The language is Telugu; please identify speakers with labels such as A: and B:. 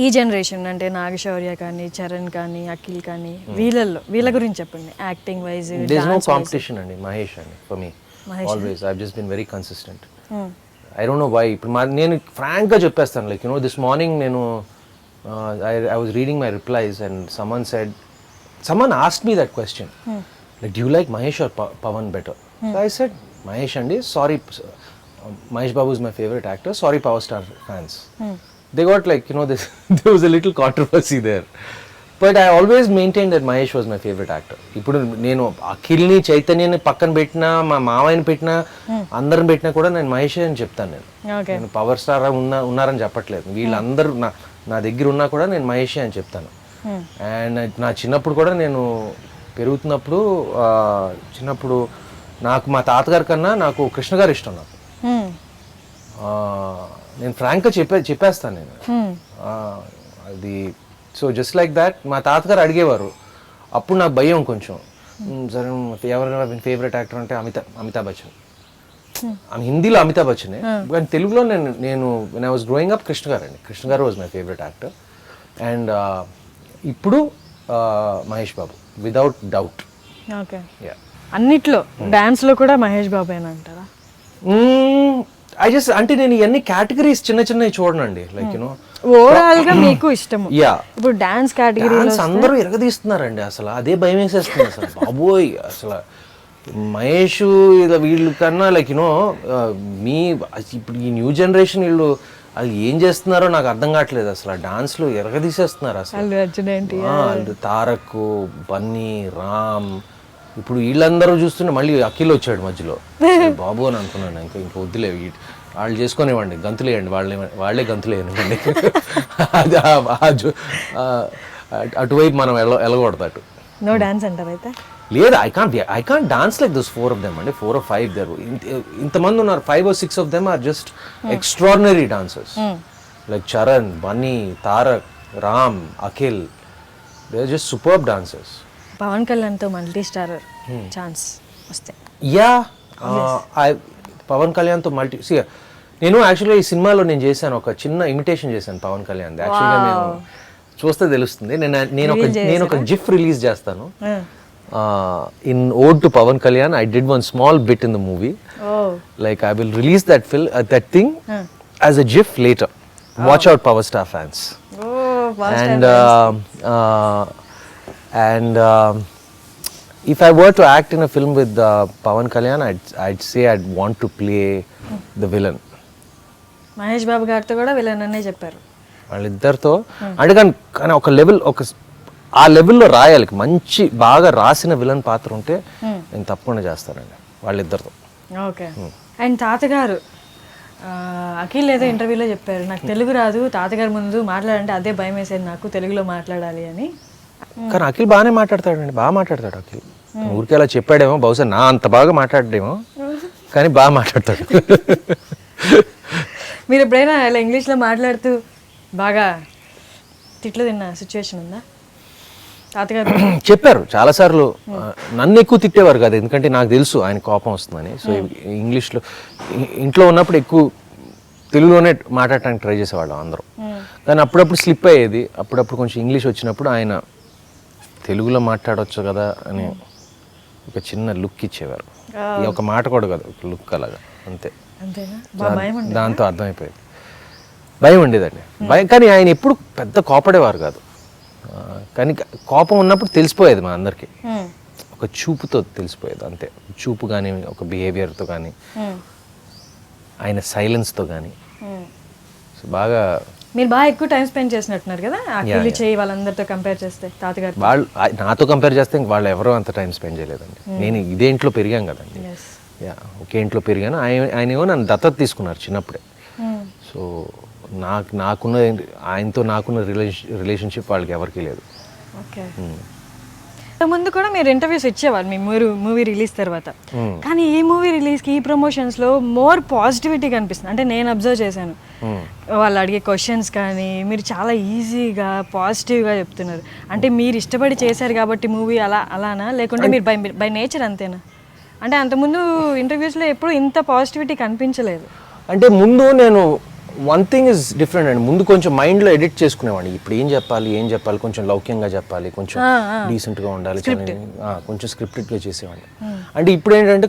A: ఈ జనరేషన్ అంటే నాగశౌర్య కానీ, చరణ్ కానీ, అఖిల్ కానీ, వీళ్ళ గురించి చెప్పండి. Acting wise
B: there is no competition అండి. మహేష్ అండి for me always. I have just been very consistent. I don't know why. ఇప్పుడు నేను ఫ్రాంక్గా చెప్పేస్తాను, like you know this morning నేను I was reading my replies and someone asked me that question, like, do you like Mahesh or Pawan better? So I said Mahesh andi, sorry, Mahesh Babu is my favorite actor, sorry Power Star fans. They got like, you know, this there was a little controversy there, but I always maintained that Mahesh was my favorite actor. ఇప్పుడు నేను అఖిల్ని చైతన్యని పక్కన పెట్టినా, మా మామయ్యని పెట్టినా, అందరిని పెట్టినా కూడా నేను మహేష్ అని చెప్తాను. నేను పవర్ స్టార్ ఉన్నారని చెప్పట్లేదు. వీళ్ళందరూ నా దగ్గర ఉన్నా కూడా నేను మహేష్ అని చెప్తాను. అండ్ నా చిన్నప్పుడు కూడా నేను చిన్నప్పుడు నాకు మా తాతగారి కన్నా నాకు కృష్ణ గారు ఇష్టం. నాకు నేను ఫ్రాంక్గా చెప్పేస్తాను నేను అది. సో జస్ట్ లైక్ దాట్ మా తాతగారు అడిగేవారు. అప్పుడు నాకు భయం కొంచెం. సరే ఎవరైనా ఫేవరెట్ యాక్టర్ అంటే అమితాబ్ బచ్చన్. హిందీలో అమితాబ్ బచ్చనే, కానీ తెలుగులో నేను when I was growing up Krishna గారు was my favourite actor. And ఇప్పుడు Mahesh Babu without doubt.
A: Okay, అన్నిట్లో డాన్స్లో కూడా మహేష్ బాబు అంటారా?
B: అంటే నేను ఇవన్నీ కేటగిరీస్ చిన్నవి చూడనండి. లైక్ యూనో
A: ఓవరాల్ గా మీకు ఇష్టం. ఇప్పుడు డాన్స్ కేటగిరీ
B: అందరూ ఎరగదీస్తున్నారండి. అసలు అదే భయం వేసేస్తుంది అసలు. బాబోయ్, అసలు మహేష్ వీళ్ళు కన్నా లైక్ యూనో ఇప్పుడు ఈ న్యూ జనరేషన్ వీళ్ళు అది ఏం చేస్తున్నారో నాకు అర్థం కావట్లేదు. అసలు డాన్స్లో ఎరగదీసేస్తున్నారు అసలు. తారక్, బన్నీ, రామ్, ఇప్పుడు వీళ్ళందరూ చూస్తుంటే మళ్ళీ అఖిల్ వచ్చాడు మధ్యలో. బాబు అని అనుకున్నాను. ఇంకా వద్దులే, వాళ్ళు చేసుకునేవ్వండి, గంతులేయండి, వాళ్ళే గంతులేయండి. అటువైపు మనం వెళ్ళకూడదు.
A: నో డాన్స్ అంటారు అయితే?
B: లేదు, I can't dance like those 4 of them అండి. 4 or 5 దేర్. ఇంతమంది ఉన్నారు. 5 or 6 of them are just extraordinary dancers. Like Charan, Bunny, Tarak, Ram, Akhil, they are just superb dancers.
A: Pawan కళ్యాణ్తో మల్టీ స్టార్ ఛాన్స్ వస్తే?
B: పవన్ కళ్యాణ్తో నేను యాక్చువల్గా ఈ సినిమాలో నేను చేశాను, ఒక చిన్న ఇమిటేషన్ చేశాను పవన్ కళ్యాణ్. యాక్చువల్గా నేను చూస్తే తెలుస్తుంది. నేను ఒక జిఫ్ రిలీజ్ చేస్తాను. In ode to Pawan Kalyan, I did one small bit in the movie. Like I will release that thing as a GIF later. Watch out, Power Star fans. And if I were to act in a film with Pawan Kalyan, I'd say I'd want to play the villain.
A: Mahesh Babu గారితో కూడా విలన్ అనే చెప్పారు
B: వాళ్ళిద్దరితో. అంటే కానీ ఒక లెవెల్, ఆ లెవెల్లో రాయాలి. మంచి బాగా రాసిన విలన్ పాత్ర ఉంటే నేను తప్పకుండా చేస్తానండి వాళ్ళిద్దరితో.
A: ఓకే. అండ్ తాతగారు అఖిల్ ఏదో ఇంటర్వ్యూలో చెప్పారు, నాకు తెలుగు రాదు, తాతగారు ముందు మాట్లాడంటే అదే భయం వేసేది నాకు, తెలుగులో మాట్లాడాలి అని.
B: కానీ అఖిల్ బాగానే మాట్లాడతాడండి, బాగా మాట్లాడతాడు అఖిల్. ఊరికే అలా చెప్పాడేమో, బహుశా నా అంత బాగా మాట్లాడేమో, కానీ బాగా మాట్లాడతాడు.
A: మీరు ఎప్పుడైనా ఇలా ఇంగ్లీష్లో మాట్లాడుతూ బాగా తిట్లు తిన్న సిచ్యువేషన్ ఉందా? తాతగారు
B: చెప్పారు చాలాసార్లు. నన్ను ఎక్కువ తిట్టేవారు కాదు, ఎందుకంటే నాకు తెలుసు ఆయన కోపం వస్తుందని. సో ఇంగ్లీష్లో ఇంట్లో ఉన్నప్పుడు ఎక్కువ తెలుగులోనే మాట్లాడటానికి ట్రై చేసేవాళ్ళం అందరూ. కానీ అప్పుడప్పుడు స్లిప్ అయ్యేది. అప్పుడప్పుడు కొంచెం ఇంగ్లీష్ వచ్చినప్పుడు ఆయన తెలుగులో మాట్లాడవచ్చు కదా అని ఒక చిన్న లుక్ ఇచ్చేవారు. ఒక మాట కూడా కాదు, ఒక లుక్ అలాగా, అంతే. దాంతో అర్థమైపోయేది. భయం ఉండేదండి, భయం. కానీ ఆయన ఎప్పుడు పెద్ద కోపడేవారు కాదు. కానీ కోపం ఉన్నప్పుడు తెలిసిపోయేది మా అందరికి, ఒక చూపుతో తెలిసిపోయేది అంతే. చూపు కానీ, ఒక బిహేవియర్తో కానీ, ఆయన సైలెన్స్తో కానీ. సో బాగా
A: మీరు బాగా ఎక్కువ టైం స్పెండ్ చేసినట్టున్నారు కదా అఖిల్ చేయి వాళ్ళందరితో కంపేర్ చేస్తే? తాతగారు
B: వాళ్ళు నాతో కంపేర్ చేస్తే వాళ్ళు ఎవరో అంత టైం స్పెండ్ చేయలేదండి. నేను ఇదే ఇంట్లో పెరిగాం కదండి. ఒకే ఇంట్లో పెరిగాను. ఆయన ఏమో నన్ను దత్తత తీసుకున్నారు చిన్నప్పుడే. సో ఆయనతో నాకున్న రిలేషన్షిప్ వాళ్ళకి ఎవరికి లేదు.
A: ఓకే. ముందు కూడా మీరు ఇంటర్వ్యూస్ ఇచ్చేవారు మీ మూవీ రిలీజ్ తర్వాత, కానీ ఈ మూవీ రిలీజ్కి ఈ ప్రమోషన్స్లో మోర్ పాజిటివిటీ కనిపిస్తుంది. అంటే నేను అబ్జర్వ్ చేశాను, వాళ్ళు అడిగే క్వశ్చన్స్ కానీ మీరు చాలా ఈజీగా పాజిటివ్గా చెప్తున్నారు. అంటే మీరు ఇష్టపడి చేశారు కాబట్టి మూవీ అలానా, లేకుంటే మీరు బై నేచర్ అంతేనా? అంటే అంతకుముందు ఇంటర్వ్యూస్లో ఎప్పుడు ఇంత పాజిటివిటీ కనిపించలేదు.
B: అంటే ముందు నేను వన్ థింగ్ ఇస్ డిఫరెంట్ అండి. ముందు కొంచెం మైండ్లో ఎడిట్ చేసుకునేవాడిని. ఇప్పుడు ఏం చెప్పాలి, కొంచెం లౌక్యంగా చెప్పాలి, కొంచెం డీసెంట్గా ఉండాలి, కొంచెం స్క్రిప్టెడ్గా చేసేవాడిని. అంటే ఇప్పుడు ఏంటంటే